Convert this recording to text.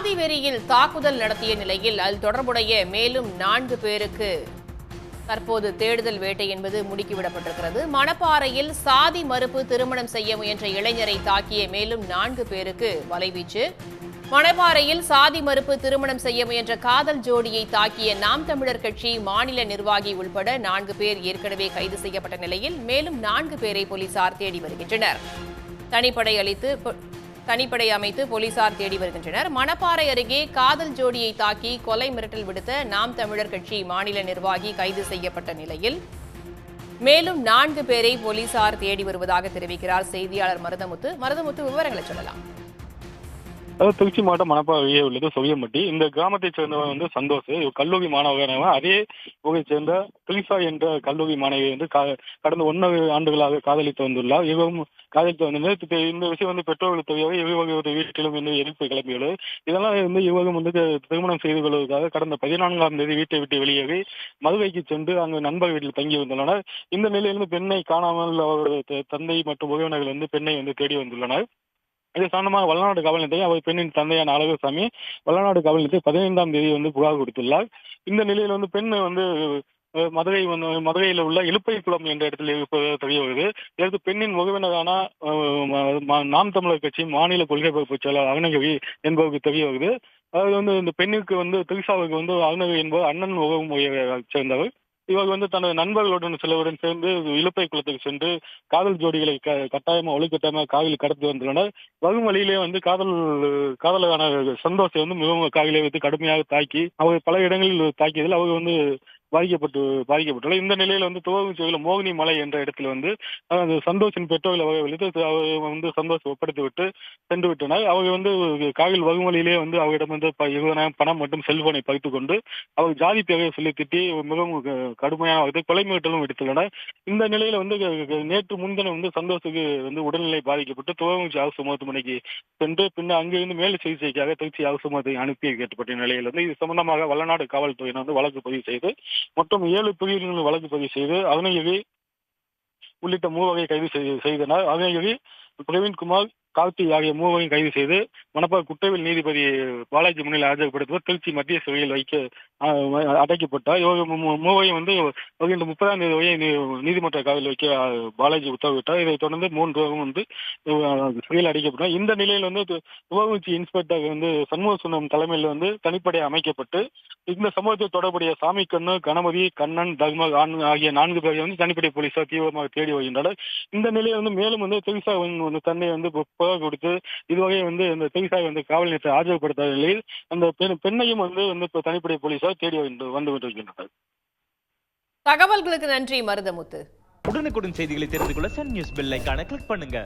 சாதி வெறியில் தாக்குதல் நடத்திய நிலையில் அதில் தொடர்புடைய மேலும் 4 பேருக்கு தற்போது தேடுதல் வேட்டை என்பது முடுக்கிவிடப்பட்டிருக்கிறது. மணப்பாறையில் சாதி மறுப்பு திருமணம் செய்ய முயன்ற இளைஞரை தாக்கிய மேலும் 4 பேருக்கு வலைவீச்சு. மணப்பாறையில் சாதி மறுப்பு திருமணம் செய்ய முயன்ற காதல் ஜோடியை தாக்கிய நாம் தமிழர் கட்சி மாநில நிர்வாகி உள்பட 4 பேர் ஏற்கனவே கைது செய்யப்பட்ட நிலையில் மேலும் 4 பேரை போலீசார் தேடி வருகின்றனர். தனிப்படை அமைத்து போலீசார் தேடி வருகின்றனர். மணப்பாறை அருகே காதல் ஜோடியை தாக்கி கொலை மிரட்டல் விடுத்த நாம் தமிழர் கட்சி மாநில நிர்வாகி கைது செய்யப்பட்ட நிலையில் மேலும் 4 பேரை போலீசார் தேடி வருவதாக தெரிவிக்கிறார் செய்தியாளர் மருதமுத்து. விவரங்களை சொல்லலாம். திருச்சி மாவட்டம் மணப்பாறையே உள்ளது சொவியம்பட்டி. இந்த கிராமத்தைச் சேர்ந்தவன் சந்தோஷ், கல்லூரி மாணவன். அதே ஊரை சேர்ந்த திரிசா என்ற கல்லூரி மாணவி கடந்த 1 ஆண்டுகளாக காதலித்து வந்துள்ளார். இவரும் காதலித்து வந்தது. இந்த விஷயம் பெற்றோர்களுக்கு தெரியவே இவர்களுடைய வீட்டிலும் எதிர்ப்பு கிளம்பியுள்ளது. இதெல்லாம் இவரும் திருமணம் செய்து கொள்வதற்காக கடந்த 14ஆம் தேதி வீட்டை விட்டு வெளியேறி மதுரைக்கு சென்று அங்கு நண்பர் வீட்டில் தங்கி வந்துள்ளனர். இந்த நிலையிலிருந்து பெண்ணை காணாமல் அவருடைய தந்தை மற்றும் உறவினர்கள் பெண்ணை தேடி வந்துள்ளனர். இது சம்பந்தமாக வல்லநாடு காவல் நிலையத்தை அவர் பெண்ணின் தந்தையான அழகுசாமி வல்லநாடு காவல் நிலையத்தை 15ஆம் தேதி புகார் கொடுத்துள்ளார். இந்த நிலையில் பெண் மதுரையில் உள்ள இலுப்பைக்குளம் என்ற இடத்தில் இருப்பதாக தெரிய வருது. இதற்கு பெண்ணின் உறவினரான நாம் தமிழர் கட்சி மாநில கொள்கை பரப்பு செயலாளர் அருணகிரி என்பவருக்கு தெரிய வருது. அதாவது இந்த பெண்ணுக்கு திரிசாவுக்கு அருணகிரி என்பவர் அண்ணன் உறவு முறையை சேர்ந்தவர். இவர் தனது நண்பர்களுடன் சிலருடன் சேர்ந்து இலுப்பை குளத்துக்கு சென்று காதல் ஜோடிகளை வலுக்கட்டாயமாக காவில் கடத்தி வந்துள்ளனர். வரும் வழியிலே காதலான சந்தோஷை மிகவும் காவிலே வைத்து கடுமையாக தாக்கி அவர் பல இடங்களில் தாக்கியதில் அவர் பாதிக்கப்பட்டுள்ளார். இந்த நிலையில் துவங்குச்சியில் மோகினி மலை என்ற இடத்தில் சந்தோஷின் பெற்றோர்களை வரவழைத்து அவர் சந்தோஷ் ஒப்படைத்துவிட்டு சென்று விட்டனர். அவர் காவில் வரும் வழியிலே அவரிடம் 20,000 பணம் மற்றும் செல்போனை பறித்துக் கொண்டு அவர் ஜாதி பெயரை சொல்லி திட்டி மிகவும் கடுமையான கொலை மிரட்டலும் விடுத்துள்ளனர். இந்த நிலையில் நேற்று முன்தினம் சந்தோஷுக்கு உடல்நிலை பாதிக்கப்பட்டு துவங்குச்சி அரசு மருத்துவமனைக்கு சென்று பின்னர் அங்கிருந்து மேல் சிகிச்சைக்காக திருச்சி அரசு மருத்துவமனை அனுப்பி வைக்கப்பட்ட நிலையில் இது சம்பந்தமாக வல்லநாடு காவல்துறையினர் வழக்கு பதிவு செய்து மொத்தம் 7 பிரிவுகளில் வழக்கு பதிவு செய்து அருணகிரி உள்ளிட்ட 3 வகை கைது செய்தனர். அருணகிரி, பிரவீன்குமார், கார்த்தி ஆகிய 3 வகையும் கைது செய்து மணப்பாறை குற்றவியல் நீதிபதி பாலாஜி முன்னிலை ஆஜர்படுத்துவர் திருச்சி மத்திய சிறையில் அடைக்கப்பட்டார். இவர்கள் 3 வகையும் வருகின்ற 30ஆம் தேதி வரை நீதிமன்ற காவலில் வைக்க பாலாஜி உத்தரவிட்டார். இதைத் தொடர்ந்து 3 பேரும் சிறையில் அடைக்கப்பட்டார். இந்த நிலையில் துவங்குச்சி இன்ஸ்பெக்டர் சண்முகசுந்தரம் தலைமையில் தனிப்படை அமைக்கப்பட்டு இந்த சம்பவத்தில் தொடர்புடைய சாமிக்கண்ணு, கணபதி, கண்ணன், தர்மர் ஆகிய 4 பேரை தனிப்படை போலீசார் தீவிரமாக தேடி வருகின்றனர். இந்த நிலையில் மேலும் திரிசா தன்னை புகார் கொடுத்து இதுவரை இந்த திரிசாவை காவல் நிலையத்தை ஆஜர்படுத்தாத நிலையில் அந்த பெண்ணையும் தனிப்படை போலீசார் தேடி வந்து கொண்டிருக்கின்றனர். தகவல்களுக்கு நன்றி மருதமுத்து. உடனுக்குடன் செய்திகளை தெரிந்து கொள்ள சன் நியூஸ் பெல் ஐகானை கிளிக் பண்ணுங்க.